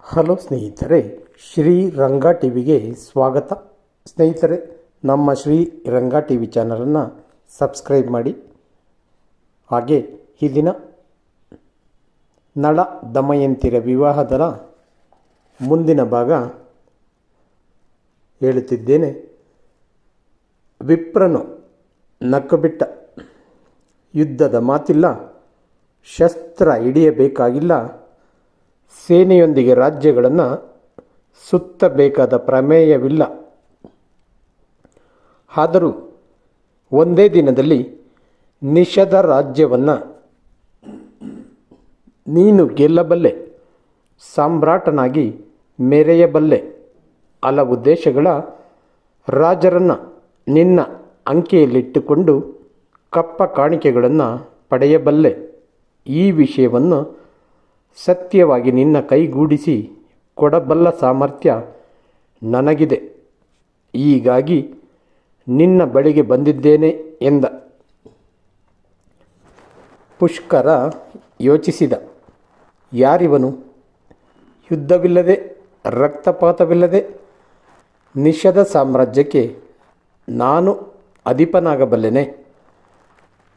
Hello ಸ್ನೇಹಿತರೆ, ಶ್ರೀರಂಗ ಟಿವಿಗೆ ಸ್ವಾಗತ. ಸ್ನೇಹಿತರೆ, ನಮ್ಮ ಶ್ರೀರಂಗ ಟಿವಿ ಚಾನಲನ್ನು ಸಬ್ಸ್ಕ್ರೈಬ್ ಮಾಡಿ. ಹಾಗೆ ಈ ದಿನ ನಳ ದಮಯಂತಿರ ವಿವಾಹದ ಮುಂದಿನ ಭಾಗ ಹೇಳುತ್ತಿದ್ದೇನೆ. ವಿಪ್ರನು ನಕ್ಕುಬಿಟ್ಟ. ಯುದ್ಧದ ಮಾತಿಲ್ಲ, ಶಸ್ತ್ರ ಹಿಡಿಯಬೇಕಾಗಿಲ್ಲ, ಸೇನೆಯೊಂದಿಗೆ ರಾಜ್ಯಗಳನ್ನು ಸುತ್ತಬೇಕಾದ ಪ್ರಮೇಯವಿಲ್ಲ. ಆದರೂ ಒಂದೇ ದಿನದಲ್ಲಿ ನಿಷಧ ರಾಜ್ಯವನ್ನು ನೀನು ಗೆಲ್ಲಬಲ್ಲೆ, ಸಾಮ್ರಾಟನಾಗಿ ಮೆರೆಯಬಲ್ಲೆ. ಹಲವು ದೇಶಗಳ ರಾಜರನ್ನು ನಿನ್ನ ಅಂಕೆಯಲ್ಲಿಟ್ಟುಕೊಂಡು ಕಪ್ಪ ಕಾಣಿಕೆಗಳನ್ನು ಪಡೆಯಬಲ್ಲೆ. ಈ ವಿಷಯವನ್ನು ಸತ್ಯವಾಗಿ ನಿನ್ನ ಕೈಗೂಡಿಸಿ ಕೊಡಬಲ್ಲ ಸಾಮರ್ಥ್ಯ ನನಗಿದೆ. ಹೀಗಾಗಿ ನಿನ್ನ ಬಳಿಗೆ ಬಂದಿದ್ದೇನೆ ಎಂದ. ಪುಷ್ಕರ ಯೋಚಿಸಿದ. ಯಾರಿವನು? ಯುದ್ಧವಿಲ್ಲದೆ, ರಕ್ತಪಾತವಿಲ್ಲದೆ ನಿಷಧ ಸಾಮ್ರಾಜ್ಯಕ್ಕೆ ನಾನು ಅಧಿಪನಾಗಬಲ್ಲೆನೆ?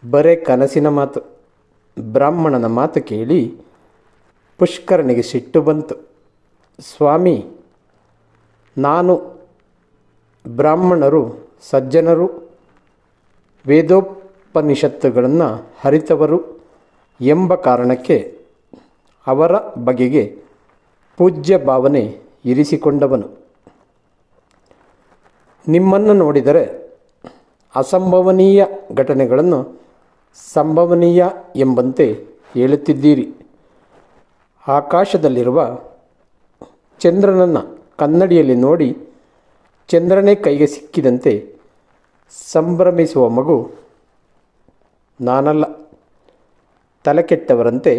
ಬರೇ ಕನಸಿನ ಮಾತು. ಬ್ರಾಹ್ಮಣನ ಮಾತು ಕೇಳಿ ಪುಷ್ಕರನಿಗೆ ಸಿಟ್ಟು ಬಂತು. ಸ್ವಾಮಿ, ನಾನು ಬ್ರಾಹ್ಮಣರು ಸಜ್ಜನರು, ವೇದೋಪನಿಷತ್ತುಗಳನ್ನು ಅರಿತವರು ಎಂಬ ಕಾರಣಕ್ಕೆ ಅವರ ಬಗೆಗೆ ಪೂಜ್ಯ ಭಾವನೆ ಇರಿಸಿಕೊಂಡವನು. ನಿಮ್ಮನ್ನು ನೋಡಿದರೆ ಅಸಂಭವನೀಯ ಘಟನೆಗಳನ್ನು ಸಂಭವನೀಯ ಎಂಬಂತೆ ಹೇಳುತ್ತಿದ್ದೀರಿ. ಆಕಾಶದಲ್ಲಿರುವ ಚಂದ್ರನನ್ನು ಕನ್ನಡಿಯಲ್ಲಿ ನೋಡಿ ಚಂದ್ರನೇ ಕೈಗೆ ಸಿಕ್ಕಿದಂತೆ ಸಂಭ್ರಮಿಸುವ ಮಗು ನಾನಲ್ಲ. ತಲೆಕೆಟ್ಟವರಂತೆ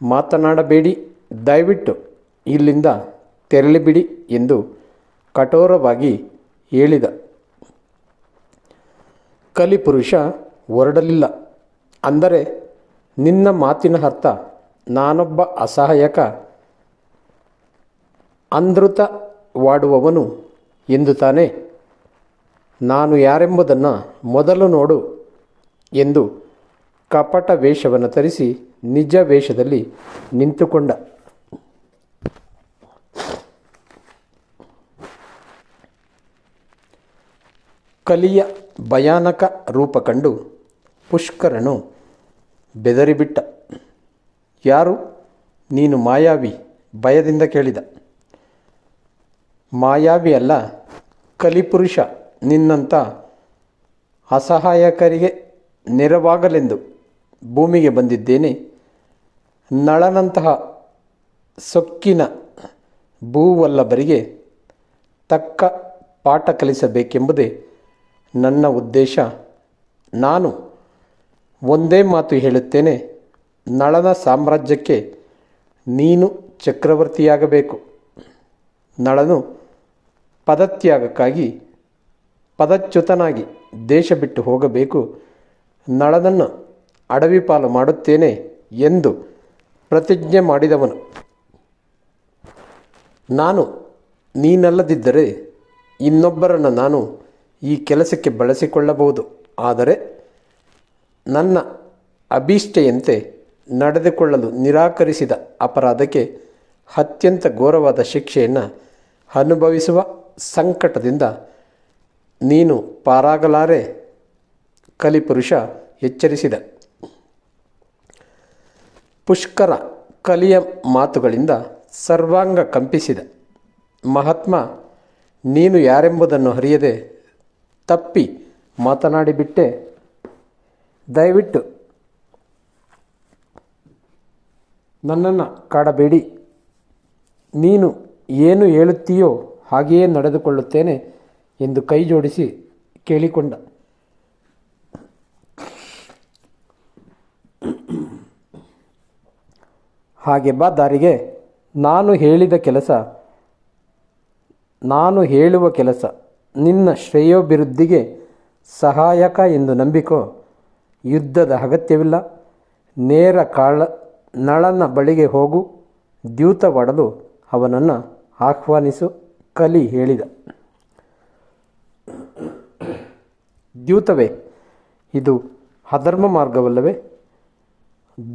ಮಾತನಾಡಬೇಡಿ, ದಯವಿಟ್ಟು ಇಲ್ಲಿಂದ ತೆರಳಿಬಿಡಿ ಎಂದು ಕಠೋರವಾಗಿ ಹೇಳಿದ. ಕಲಿಪುರುಷ ಹೊರಡಲಿಲ್ಲ. ಅಂದರೆ ನಿನ್ನ ಮಾತಿನ ಅರ್ಥ ನಾನೊಬ್ಬ ಅಸಹಾಯಕ ಅಂಧೃತವಾಡುವವನು ಎಂದು ತಾನೇ? ನಾನು ಯಾರೆಂಬುದನ್ನು ಮೊದಲು ನೋಡು ಎಂದು ಕಪಟ ವೇಷವನ್ನು ಧರಿಸಿ ನಿಜ ವೇಷದಲ್ಲಿ ನಿಂತುಕೊಂಡ. ಕಲಿಯ ಭಯಾನಕ ರೂಪ ಕಂಡು ಪುಷ್ಕರನು ಬೆದರಿಬಿಟ್ಟ. ಯಾರು ನೀನು? ಮಾಯಾವಿ ಭಯದಿಂದ ಕೇಳಿದ. ಮಾಯಾವಿ ಅಲ್ಲ, ಕಲಿಪುರುಷ. ನಿನ್ನಂಥ ಅಸಹಾಯಕರಿಗೆ ನೆರವಾಗಲೆಂದು ಭೂಮಿಗೆ ಬಂದಿದ್ದೇನೆ. ನಳನಂತಹ ಸೊಕ್ಕಿನ ಭೂವಲ್ಲಭರಿಗೆ ತಕ್ಕ ಪಾಠ ಕಲಿಸಬೇಕೆಂಬುದೇ ನನ್ನ ಉದ್ದೇಶ. ನಾನು ಒಂದೇ ಮಾತು ಹೇಳುತ್ತೇನೆ. ನಳನ ಸಾಮ್ರಾಜ್ಯಕ್ಕೆ ನೀನು ಚಕ್ರವರ್ತಿಯಾಗಬೇಕು. ನಳನು ಪದತ್ಯಾಗಕ್ಕಾಗಿ ಪದಚ್ಯುತನಾಗಿ ದೇಶ ಬಿಟ್ಟು ಹೋಗಬೇಕು. ನಳನನ್ನು ಅಡವಿ ಪಾಲು ಮಾಡುತ್ತೇನೆ ಎಂದು ಪ್ರತಿಜ್ಞೆ ಮಾಡಿದವನು ನಾನು. ನೀನಲ್ಲದಿದ್ದರೆ ಇನ್ನೊಬ್ಬರನ್ನು ನಾನು ಈ ಕೆಲಸಕ್ಕೆ ಬಳಸಿಕೊಳ್ಳಬಹುದು. ಆದರೆ ನನ್ನ ಅಭೀಷ್ಟೆಯಂತೆ ನಡೆದುಕೊಳ್ಳಲು ನಿರಾಕರಿಸಿದ ಅಪರಾಧಕ್ಕೆ ಅತ್ಯಂತ ಘೋರವಾದ ಶಿಕ್ಷೆಯನ್ನು ಅನುಭವಿಸುವ ಸಂಕಟದಿಂದ ನೀನು ಪಾರಾಗಲಾರೆ. ಕಲಿಪುರುಷ ಎಚ್ಚರಿಸಿದ. ಪುಷ್ಕರ ಕಲಿಯ ಮಾತುಗಳಿಂದ ಸರ್ವಾಂಗ ಕಂಪಿಸಿದ. ಮಹಾತ್ಮ, ನೀನು ಯಾರೆಂಬುದನ್ನು ಅರಿಯದೆ ತಪ್ಪಿ ಮಾತನಾಡಿಬಿಟ್ಟೆ. ದಯವಿಟ್ಟು ನನ್ನನ್ನು ಕಾಡಬೇಡಿ. ನೀನು ಏನು ಹೇಳುತ್ತೀಯೋ ಹಾಗೆಯೇ ನಡೆದುಕೊಳ್ಳುತ್ತೇನೆ ಎಂದು ಕೈ ಜೋಡಿಸಿ ಕೇಳಿಕೊಂಡ. ಹಾಗೆ ಬಾ ದಾರಿಗೆ. ನಾನು ಹೇಳುವ ಕೆಲಸ ನಿನ್ನ ಶ್ರೇಯೋಭಿವೃದ್ಧಿಗೆ ಸಹಾಯಕ ಎಂದು ನಂಬಿಕೋ. ಯುದ್ಧದ ಅಗತ್ಯವಿಲ್ಲ. ನೇರ ನಳನ ಬಳಿಗೆ ಹೋಗು. ದ್ಯೂತವಾಡಲು ಅವನನ್ನು ಆಹ್ವಾನಿಸು. ಕಲಿ ಹೇಳಿದ. ದ್ಯೂತವೇ, ಇದು ಅಧರ್ಮ ಮಾರ್ಗವಲ್ಲವೇ?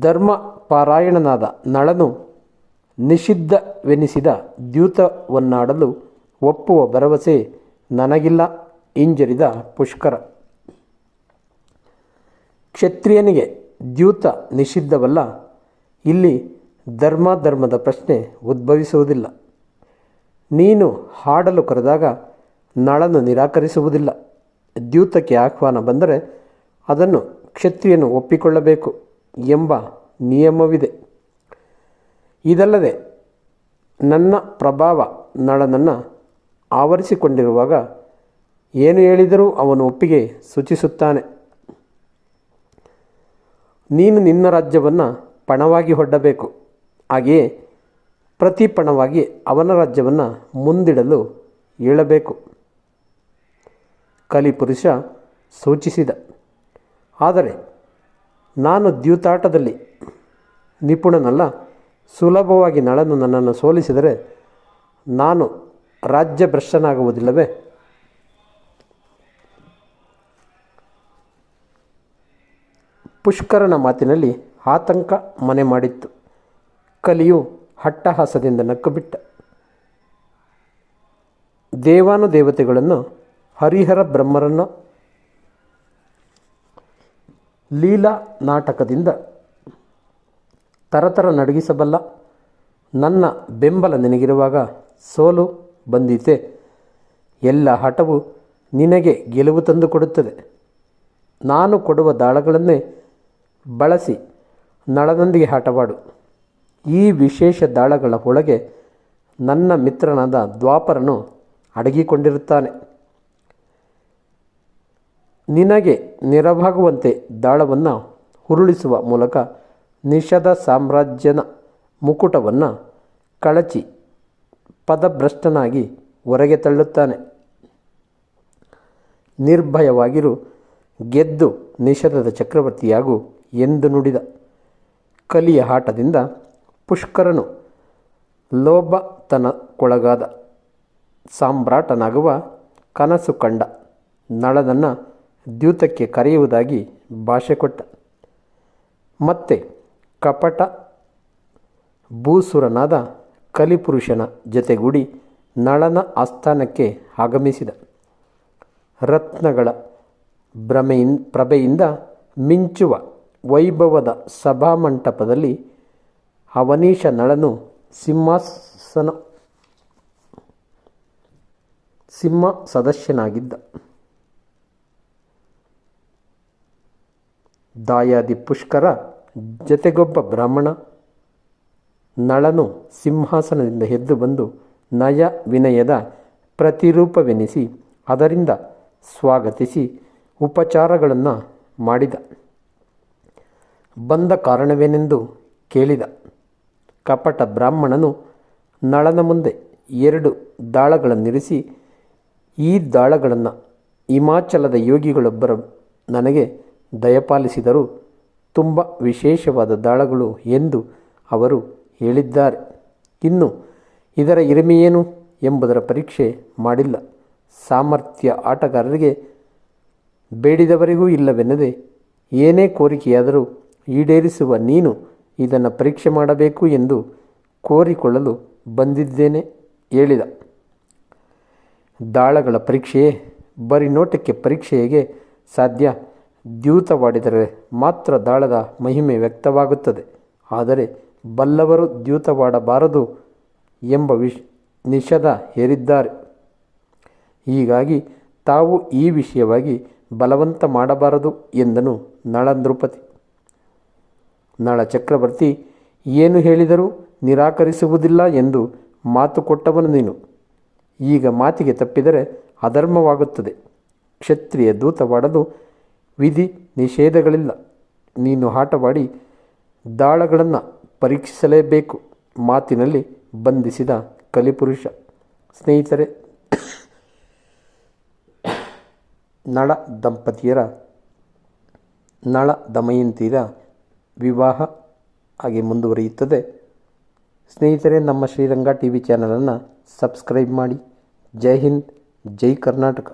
ಧರ್ಮ ಪಾರಾಯಣನಾದ ನಳನು ನಿಷಿದ್ಧವೆನಿಸಿದ ದ್ಯೂತವನ್ನಾಡಲು ಒಪ್ಪುವ ಭರವಸೆ ನನಗಿಲ್ಲ, ಹಿಂಜರಿದ ಪುಷ್ಕರ. ಕ್ಷತ್ರಿಯನಿಗೆ ದ್ಯೂತ ನಿಷಿದ್ಧವಲ್ಲ. ಇಲ್ಲಿ ಧರ್ಮದ ಪ್ರಶ್ನೆ ಉದ್ಭವಿಸುವುದಿಲ್ಲ. ನೀನು ಹಾಡಲು ಕರೆದಾಗ ನಳನು ನಿರಾಕರಿಸುವುದಿಲ್ಲ. ದ್ಯೂತಕ್ಕೆ ಆಹ್ವಾನ ಬಂದರೆ ಅದನ್ನು ಕ್ಷತ್ರಿಯನು ಒಪ್ಪಿಕೊಳ್ಳಬೇಕು ಎಂಬ ನಿಯಮವಿದೆ. ಇದಲ್ಲದೆ ನನ್ನ ಪ್ರಭಾವ ನಳನನ್ನು ಆವರಿಸಿಕೊಂಡಿರುವಾಗ ಏನು ಹೇಳಿದರೂ ಅವನು ಒಪ್ಪಿಗೆ ಸೂಚಿಸುತ್ತಾನೆ. ನೀನು ನಿನ್ನ ರಾಜ್ಯವನ್ನು ಪಣವಾಗಿ ಒಡ್ಡಬೇಕು. ಹಾಗೆಯೇ ಪ್ರತಿ ಪಣವಾಗಿ ಅವನ ರಾಜ್ಯವನ್ನು ಮುಂದಿಡಲು ಹೇಳಬೇಕು. ಕಲಿಪುರುಷ ಸೂಚಿಸಿದ. ಆದರೆ ನಾನು ದ್ಯೂತಾಟದಲ್ಲಿ ನಿಪುಣನಲ್ಲ. ಸುಲಭವಾಗಿ ನಳನು ನನ್ನನ್ನು ಸೋಲಿಸಿದರೆ ನಾನು ರಾಜ್ಯಭ್ರಷ್ಟನಾಗುವುದಿಲ್ಲವೇ? ಪುಷ್ಕರನ ಮಾತಿನಲ್ಲಿ ಆತಂಕ ಮನೆ ಮಾಡಿತ್ತು. ಕಲಿಯು ಹಟ್ಟಹಾಸದಿಂದ ನಕ್ಕುಬಿಟ್ಟ. ದೇವಾನುದೇವತೆಗಳನ್ನು, ಹರಿಹರ ಬ್ರಹ್ಮರನ್ನು ಲೀಲಾ ನಾಟಕದಿಂದ ತರತರ ನಡಗಿಸಬಲ್ಲ ನನ್ನ ಬೆಂಬಲ ನಿನಗಿರುವಾಗ ಸೋಲು ಬಂದೀತೆ? ಎಲ್ಲ ಹಠವು ನಿನಗೆ ಗೆಲುವು ತಂದುಕೊಡುತ್ತದೆ. ನಾನು ಕೊಡುವ ದಾಳಗಳನ್ನೇ ಬಳಸಿ ನಳನೊಂದಿಗೆ ಆಟವಾಡು. ಈ ವಿಶೇಷ ದಾಳಗಳ ಒಳಗೆ ನನ್ನ ಮಿತ್ರನಾದ ದ್ವಾಪರನು ಅಡಗಿಕೊಂಡಿರುತ್ತಾನೆ. ನಿನಗೆ ನೆರವಾಗುವಂತೆ ದಾಳವನ್ನು ಉರುಳಿಸುವ ಮೂಲಕ ನಿಷಧ ಸಾಮ್ರಾಜ್ಯನ ಮುಕುಟವನ್ನು ಕಳಚಿ ಪದಭ್ರಷ್ಟನಾಗಿ ಹೊರಗೆ ತಳ್ಳುತ್ತಾನೆ. ನಿರ್ಭಯವಾಗಿರು, ಗೆದ್ದು ನಿಷಧದ ಚಕ್ರವರ್ತಿಯಾಗು ಎಂದು ನುಡಿದ. ಕಲಿಯ ಆಟದಿಂದ ಪುಷ್ಕರನು ಲೋಭತನಕ್ಕೊಳಗಾದ. ಸಾಮ್ರಾಟನಾಗುವ ಕನಸು ಕಂಡ. ನಳನನ್ನು ದ್ಯೂತಕ್ಕೆ ಕರೆಯುವುದಾಗಿ ಭಾಷೆ ಕೊಟ್ಟ. ಮತ್ತೆ ಕಪಟ ಭೂಸುರನಾದ ಕಲಿಪುರುಷನ ಜೊತೆಗೂಡಿ ನಳನ ಆಸ್ಥಾನಕ್ಕೆ ಆಗಮಿಸಿದ. ರತ್ನಗಳ ಪ್ರಭೆಯಿಂದ ಮಿಂಚುವ ವೈಭವದ ಸಭಾಮಂಟಪದಲ್ಲಿ ಅವನೀಶ ನಳನು ಸಿಂಹ ಸದಸ್ಯನಾಗಿದ್ದ. ದಾಯಾದಿ ಪುಷ್ಕರ ಜೊತೆಗೊಬ್ಬ ಬ್ರಾಹ್ಮಣ. ನಳನು ಸಿಂಹಾಸನದಿಂದ ಎದ್ದು ಬಂದು ನಯ ವಿನಯದ ಪ್ರತಿರೂಪವೆನಿಸಿ ಅದರಿಂದ ಸ್ವಾಗತಿಸಿ ಉಪಚಾರಗಳನ್ನು ಮಾಡಿದ. ಬಂದ ಕಾರಣವೇನೆಂದು ಕೇಳಿದ. ಕಪಟ ಬ್ರಾಹ್ಮಣನು ನಳನ ಮುಂದೆ 2 ದಾಳಗಳನ್ನಿರಿಸಿ, ಈ ದಾಳಗಳನ್ನು ಹಿಮಾಚಲದ ಯೋಗಿಗಳೊಬ್ಬರು ನನಗೆ ದಯಪಾಲಿಸಿದರು. ತುಂಬ ವಿಶೇಷವಾದ ದಾಳಗಳು ಎಂದು ಅವರು ಹೇಳಿದ್ದಾರೆ. ಇನ್ನು ಇದರ ಹಿರಿಮೆಯೇನು ಎಂಬುದರ ಪರೀಕ್ಷೆ ಮಾಡಿಲ್ಲ. ಸಾಮರ್ಥ್ಯ ಆಟಗಾರರಿಗೆ ಬೇಡಿದವರಿಗೂ ಇಲ್ಲವೆನ್ನದೆ ಏನೇ ಕೋರಿಕೆಯಾದರೂ ಈಡೇರಿಸುವ ನೀನು ಇದನ್ನು ಪರೀಕ್ಷೆ ಮಾಡಬೇಕು ಎಂದು ಕೋರಿಕೊಳ್ಳಲು ಬಂದಿದ್ದೇನೆ ಹೇಳಿದ. ದಾಳಗಳ ಪರೀಕ್ಷೆಯೇ? ಬರೀ ನೋಟಕ್ಕೆ ಪರೀಕ್ಷೆ ಹೇಗೆ ಸಾಧ್ಯ? ದ್ಯೂತವಾಡಿದರೆ ಮಾತ್ರ ದಾಳದ ಮಹಿಮೆ ವ್ಯಕ್ತವಾಗುತ್ತದೆ. ಆದರೆ ಬಲ್ಲವರು ದ್ಯೂತವಾಡಬಾರದು ಎಂಬ ನಿಷಧ ಹೇರಿದ್ದಾರೆ. ಹೀಗಾಗಿ ತಾವು ಈ ವಿಷಯವಾಗಿ ಬಲವಂತ ಮಾಡಬಾರದು ಎಂದನು ನಳ ನೃಪತಿ. ನಳ ಚಕ್ರವರ್ತಿ ಏನು ಹೇಳಿದರೂ ನಿರಾಕರಿಸುವುದಿಲ್ಲ ಎಂದು ಮಾತು ಕೊಟ್ಟವನು ನೀನು. ಈಗ ಮಾತಿಗೆ ತಪ್ಪಿದರೆ ಅಧರ್ಮವಾಗುತ್ತದೆ. ಕ್ಷತ್ರಿಯ ದೂತವಾಡಲು ವಿಧಿ ನಿಷೇಧಗಳಿಲ್ಲ. ನೀನು ಆಟವಾಡಿ ದಾಳಗಳನ್ನು ಪರೀಕ್ಷಿಸಲೇಬೇಕು. ಮಾತಿನಲ್ಲಿ ಬಂಧಿಸಿದ ಕಲಿಪುರುಷ. ಸ್ನೇಹಿತರೆ, ನಳ ದಮಯಂತಿಯರ ವಿವಾಹ ಹಾಗೆ ಮುಂದುವರಿಯುತ್ತದೆ. ಸ್ನೇಹಿತರೆ, ನಮ್ಮ ಶ್ರೀರಂಗ ಟಿ ವಿ ಚಾನಲನ್ನು ಸಬ್ಸ್ಕ್ರೈಬ್ ಮಾಡಿ. ಜೈ ಹಿಂದ್, ಜೈ ಕರ್ನಾಟಕ.